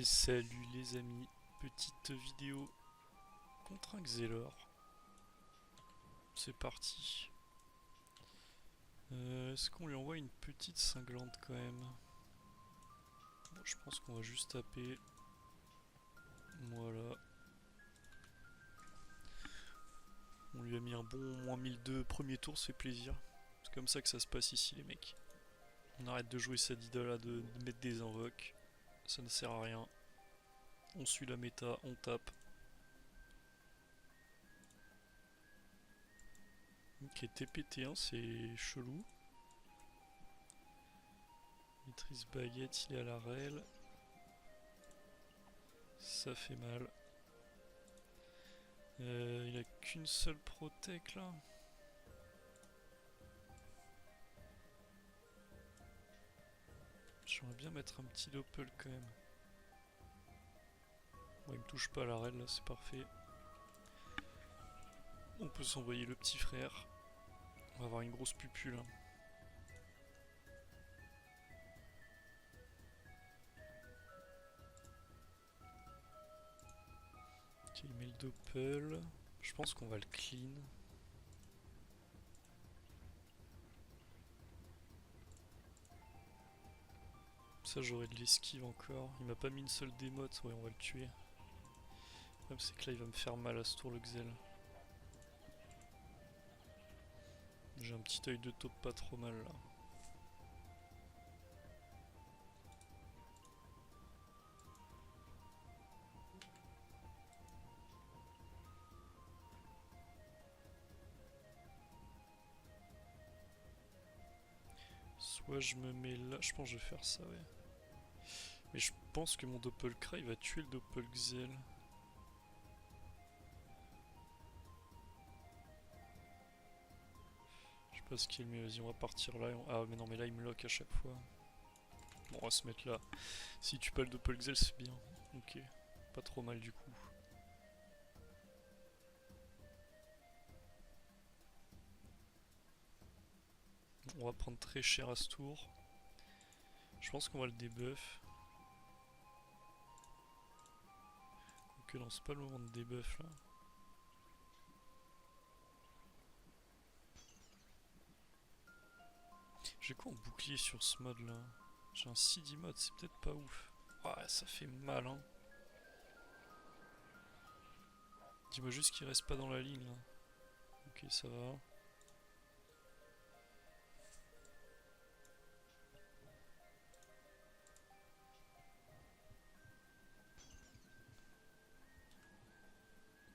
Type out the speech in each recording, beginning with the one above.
Et salut les amis, petite vidéo contre un Xelor. C'est parti. Est-ce qu'on lui envoie une petite cinglante quand même? Bon, je pense qu'on va juste taper. Voilà. On lui a mis un bon moins 1002 premier tour, ça fait plaisir. C'est comme ça que ça se passe ici les mecs. On arrête de jouer cette idole là, de mettre des invoques. Ça ne sert à rien. On suit la méta, on tape. Ok, TPT1 c'est chelou. Maîtrise baguette, il est à la rel. Ça fait mal. Il a qu'une seule protec là. J'aimerais bien mettre un petit doppel quand même. Bon, il me touche pas à la rel là, c'est parfait. On peut s'envoyer le petit frère. On va avoir une grosse pupule. Ok, il met le doppel. Je pense qu'on va le clean. Ça, j'aurais de l'esquive encore. Il m'a pas mis une seule démote. Ouais, on va le tuer. Le problème, c'est que là, il va me faire mal à ce tour, le Xel. J'ai un petit œil de taupe pas trop mal là. Soit je me mets là. Je pense que je vais faire ça, ouais. Mais je pense que mon Doppelcray va tuer le Doppelxel. Je sais pas ce qui est le mieux, vas-y on va partir là. Ah mais non mais là il me lock à chaque fois. Bon on va se mettre là. Si tu pas le Doppelxel c'est bien. Ok, pas trop mal du coup. On va prendre très cher à ce tour. Je pense qu'on va le debuff. Quoique non c'est pas le moment de debuff là. J'ai quoi en bouclier sur ce mode là? J'ai un CD mode, c'est peut-être pas ouf. Ouais, ça fait mal hein. Dis-moi juste qu'il reste pas dans la ligne là. Ok, ça va.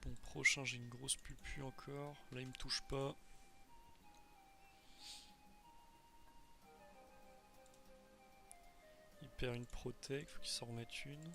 Bon, prochain, j'ai une grosse pupu encore. Là, il me touche pas. Il perd une protec, faut qu'il s'en remette une.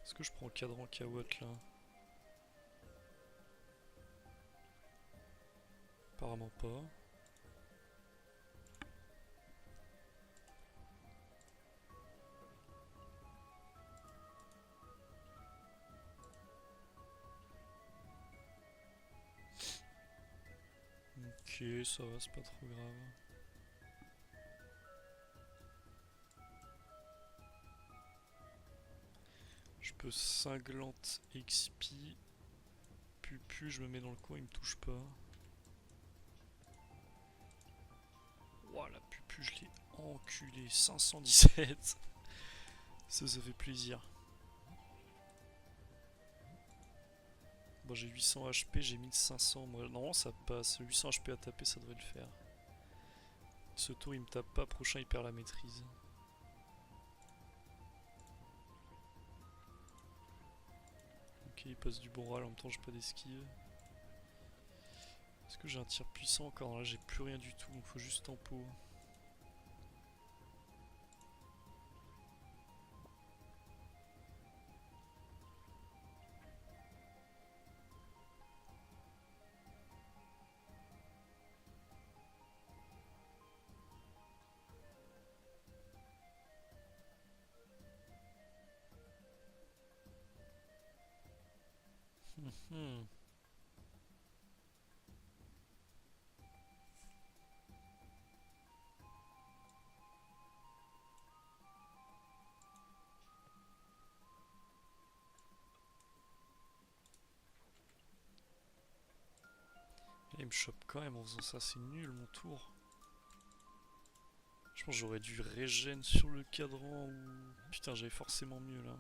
Est-ce que je prends le cadran Kawat là? Apparemment pas. Ok, ça va, c'est pas trop grave. Je peux cinglante XP. Pupu, je me mets dans le coin, il me touche pas. Ouah, la pupu, je l'ai enculé. 517. Ça fait plaisir. Bon, j'ai 800 HP, j'ai 1500. Moi, non, ça passe. 800 HP à taper, ça devrait le faire. Ce tour, il me tape pas. Prochain, il perd la maîtrise. Ok, il passe du bon râle, en même temps j'ai pas d'esquive. Est-ce que j'ai un tir puissant encore? Là j'ai plus rien du tout, donc faut juste tempo. Et il me chope quand même en faisant ça, c'est nul mon tour. Je pense que j'aurais dû régène sur le cadran ou... Putain, j'avais forcément mieux là.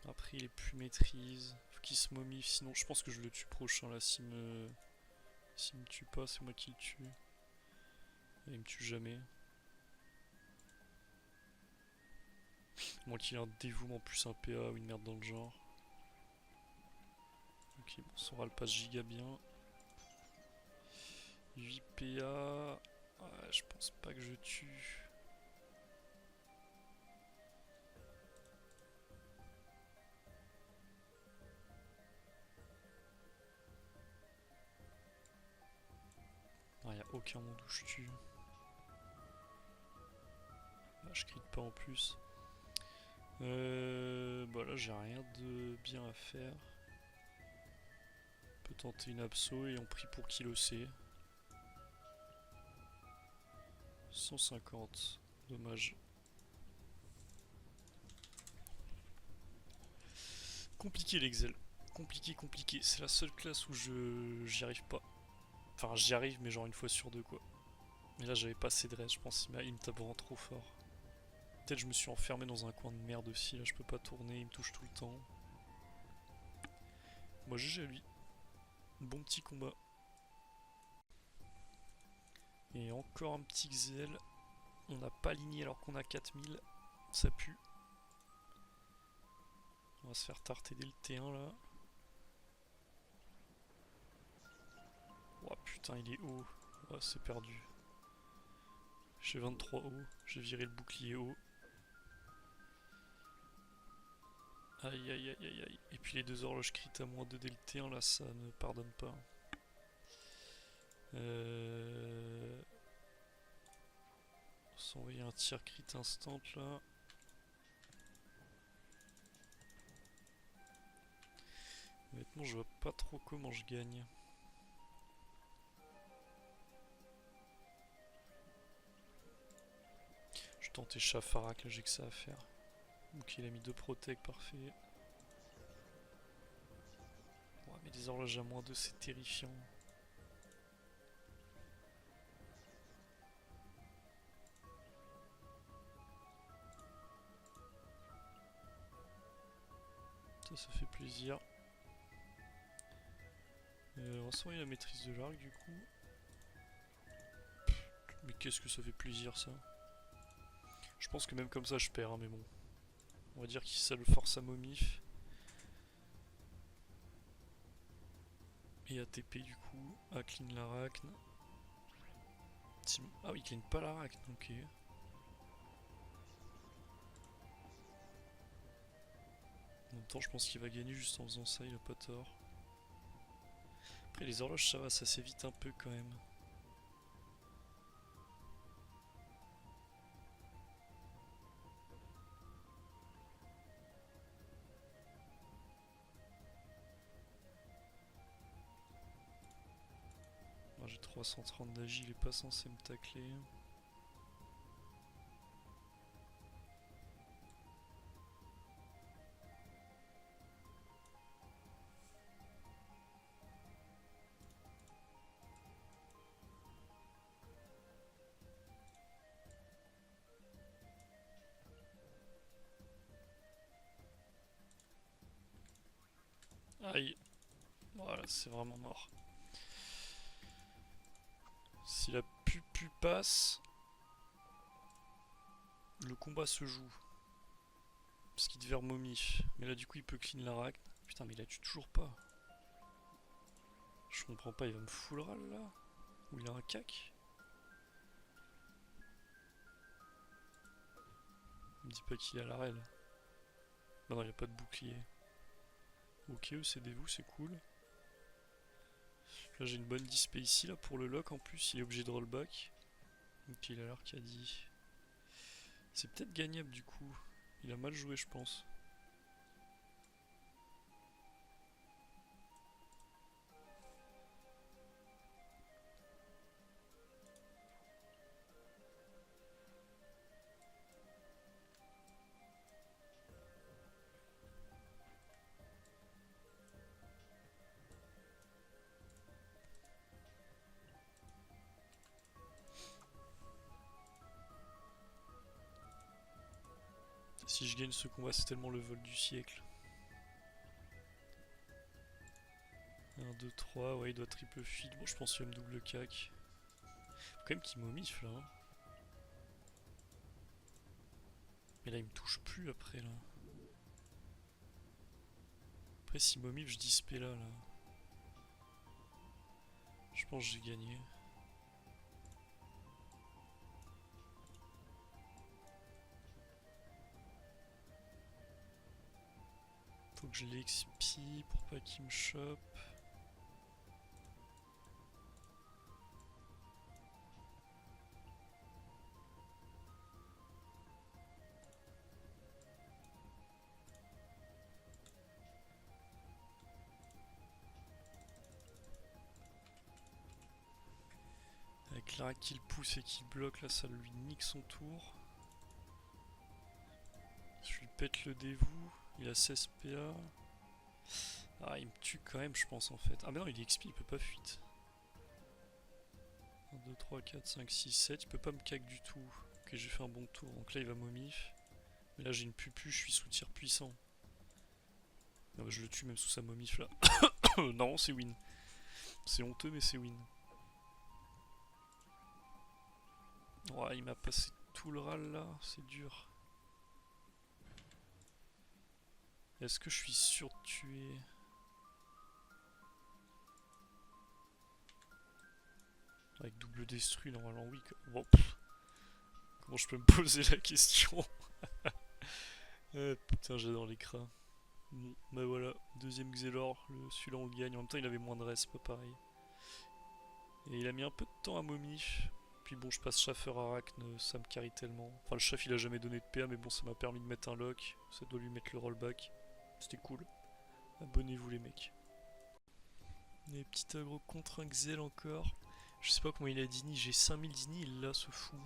Après il est plus maîtrise. Faut qu'il se momifie, sinon je pense que je le tue prochain là. S'il me tue pas, c'est moi qui le tue. Et il me tue jamais. Moi qu'il ait un dévouement plus un PA ou une merde dans le genre. Ok, bon, son ral passe giga bien. 8 PA. Ouais, je pense pas que je tue. Il n'y a aucun monde où je tue. Là, je crit pas en plus. Bah là, j'ai rien de bien à faire. On peut tenter une abso et on prie pour qui le sait. 150. Dommage. Compliqué l'Excel. Compliqué, compliqué. C'est la seule classe où j'y arrive pas. Enfin, j'y arrive, mais genre une fois sur deux, quoi. Mais là, j'avais pas assez de reste. Je pense qu'il me tape vraiment trop fort. Peut-être je me suis enfermé dans un coin de merde aussi. Là, je peux pas tourner. Il me touche tout le temps. Moi, GG à lui. Bon petit combat. Et encore un petit Xel. On n'a pas aligné alors qu'on a 4000. Ça pue. On va se faire tarter dès le T1 là. Oh putain, il est haut. Oh, c'est perdu. J'ai 23 haut. J'ai viré le bouclier haut. Aïe aïe aïe aïe aïe. Et puis les deux horloges crit à moins 2 dès le T1 là, ça ne pardonne pas. On s'envoyer un tir crit instant là. Honnêtement, je vois pas trop comment je gagne. Je tentais Chafarak, là j'ai que ça à faire. Ok, il a mis 2 protect, parfait. Ouais, mais des horloges à moins 2, c'est terrifiant. Ça fait plaisir. On va s'envoyer la maîtrise de l'arc du coup. Mais qu'est-ce que ça fait plaisir ça. Je pense que même comme ça je perds, hein, mais bon. On va dire qu'il ça le force à momif. Et à TP du coup, à clean l'arachne. Ah oui, il clean pas l'arachne, ok. En même temps, je pense qu'il va gagner juste en faisant ça, il a pas tort. Après, les horloges, ça va, ça s'évite un peu quand même. Moi, j'ai 330 d'agi, il est pas censé me tacler. Aïe. Voilà, c'est vraiment mort. Si la pupu passe, le combat se joue. Parce qu'il devait momif. Mais là, du coup, il peut clean l'arachne. Putain, mais il la tue toujours pas. Je comprends pas, il va me full ral là. Ou il a un cac. Il me dit pas qu'il a la rel. Bah non, il a pas de bouclier. Ok, cédez-vous, c'est cool. Là, j'ai une bonne display ici là pour le lock en plus. Il est obligé de rollback. Donc il a l'air qu'il a dit. C'est peut-être gagnable du coup. Il a mal joué, je pense. Si je gagne ce combat, c'est tellement le vol du siècle. 1, 2, 3, ouais, il doit triple feed. Bon, je pense qu'il va me double cac. Faut quand même qu'il momifle là. Hein. Mais là, il me touche plus après là. Après, si momifle, je dispel là. Je pense que j'ai gagné. Faut que je l'expie pour pas qu'il me chope. Avec Lara qui le pousse et qui le bloque, là ça lui nique son tour. Je lui pète le dévou, il a 16 PA. Ah, il me tue quand même, je pense en fait. Ah, mais non, il est XP, il peut pas fuite. 1, 2, 3, 4, 5, 6, 7. Il peut pas me cac du tout. Ok, j'ai fait un bon tour. Donc là, il va momif. Mais là, j'ai une pupu, je suis sous tir puissant. Ah bah, je le tue même sous sa momif là. Non, c'est win. C'est honteux, mais c'est win. Ouais, il m'a passé tout le râle là, c'est dur. Est-ce que je suis sûr de tuer? Avec double destru, normalement oui. Bon, comment je peux me poser la question? Putain, j'adore l'écran. Bon, bah voilà, deuxième Xelor, celui-là on le gagne. En même temps, il avait moins de res, pas pareil. Et il a mis un peu de temps à momif. Puis bon, je passe Schaffer Arachne, ça me carry tellement. Enfin, le chef il a jamais donné de PA, mais bon, ça m'a permis de mettre un lock. Ça doit lui mettre le rollback. C'était cool. Abonnez-vous les mecs. Des petits agro contre un Xel encore. Je sais pas comment il a Dini, j'ai 5000 Dini, il l'a ce fou.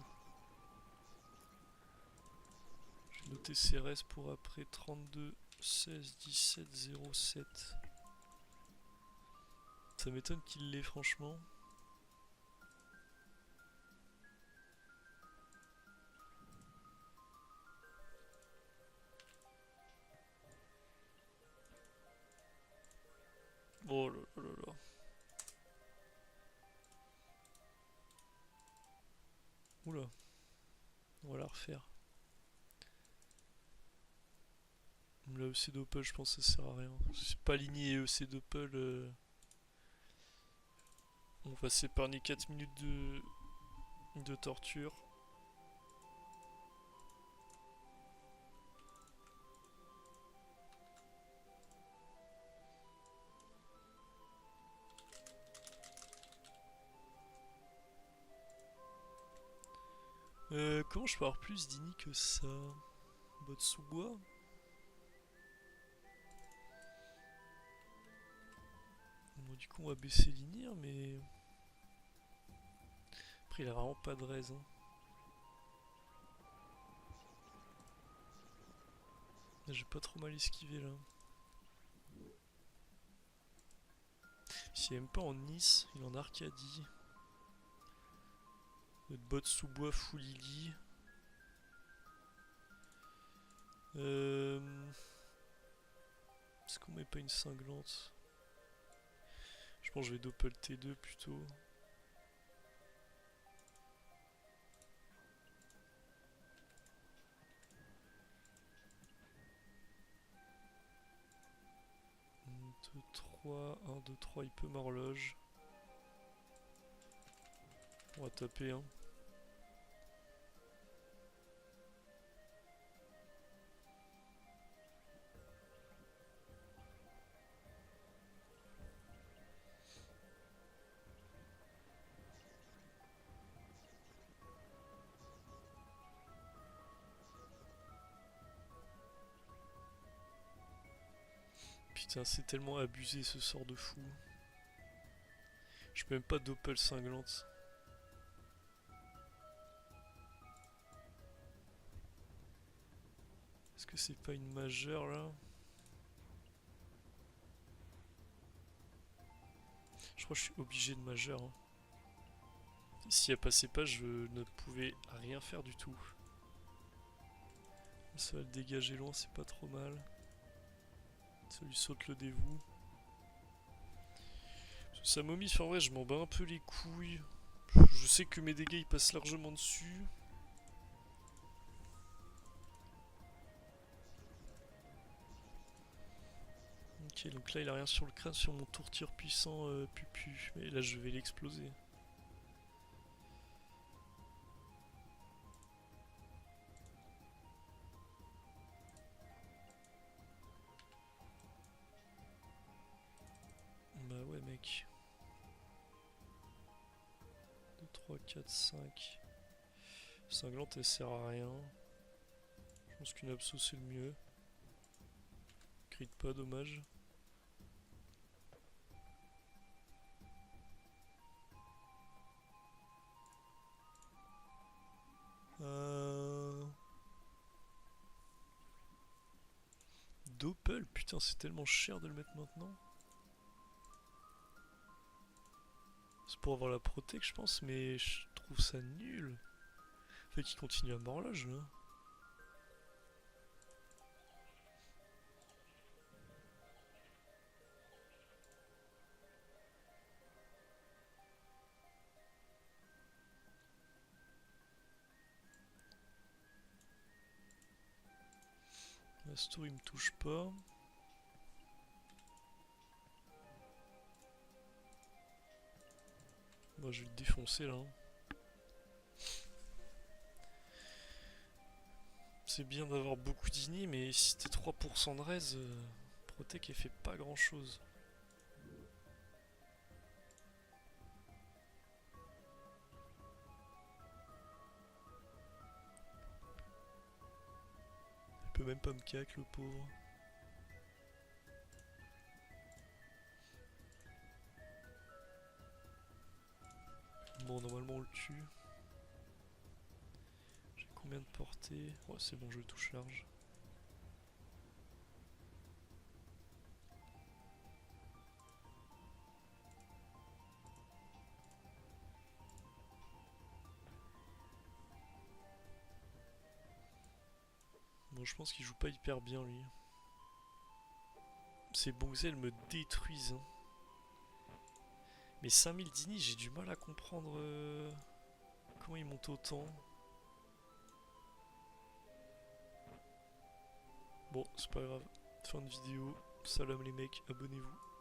J'ai noté CRS pour après 32, 16, 17, 07. Ça m'étonne qu'il l'ait franchement. Oh là là là là. Oula. On va la refaire. Le EC Doppel, je pense que ça sert à rien. C'est pas aligné EC Doppel. On va s'épargner 4 minutes de torture. Comment je peux avoir plus d'ini que ça? Botsuwa? Bon, du coup, on va baisser l'inir, mais. Après, il a vraiment pas de raison. J'ai pas trop mal esquivé là. S'il est même pas en Nice, il est en Arcadie. Notre bot sous bois full Lily. Est-ce qu'on met pas une cinglante? Je pense que je vais doppel T2 plutôt. Un, 2, 3, 1, 2, 3, il peut m'horloge. On va taper hein. Putain, c'est tellement abusé ce sort de fou. Je peux même pas doppel cinglante. Est-ce que c'est pas une majeure là? Je crois que je suis obligé de majeur. Hein. S'il n'y a passé pas, je ne pouvais rien faire du tout. Ça va le dégager loin, c'est pas trop mal. Ça lui saute le dévou. Sa momie, enfin vrai, je m'en bats un peu les couilles. Je sais que mes dégâts ils passent largement dessus. Ok, donc là il a rien sur le crâne, sur mon tour-tir puissant pupu. Mais là je vais l'exploser. Bah ouais mec. 2, 3, 4, 5. Cinglante elle sert à rien. Je pense qu'une abso c'est le mieux. Crit pas, dommage. Doppel, putain c'est tellement cher de le mettre maintenant. C'est pour avoir la protec je pense, mais je trouve ça nul. Fait qu'il continue à mort là, je veux. Astor il me touche pas. Moi je vais le défoncer là. C'est bien d'avoir beaucoup d'inni, mais si t'es 3% de raise, Protec elle fait pas grand chose. Il peut même pas me cac le pauvre. Bon normalement on le tue. J'ai combien de portée? Ouais c'est bon je le touche large. Bon je pense qu'il joue pas hyper bien lui. Ces Bongzels me détruisent. Hein. Mais 5000 d'ini j'ai du mal à comprendre comment il monte autant. Bon c'est pas grave. Fin de vidéo. Salam les mecs, abonnez-vous.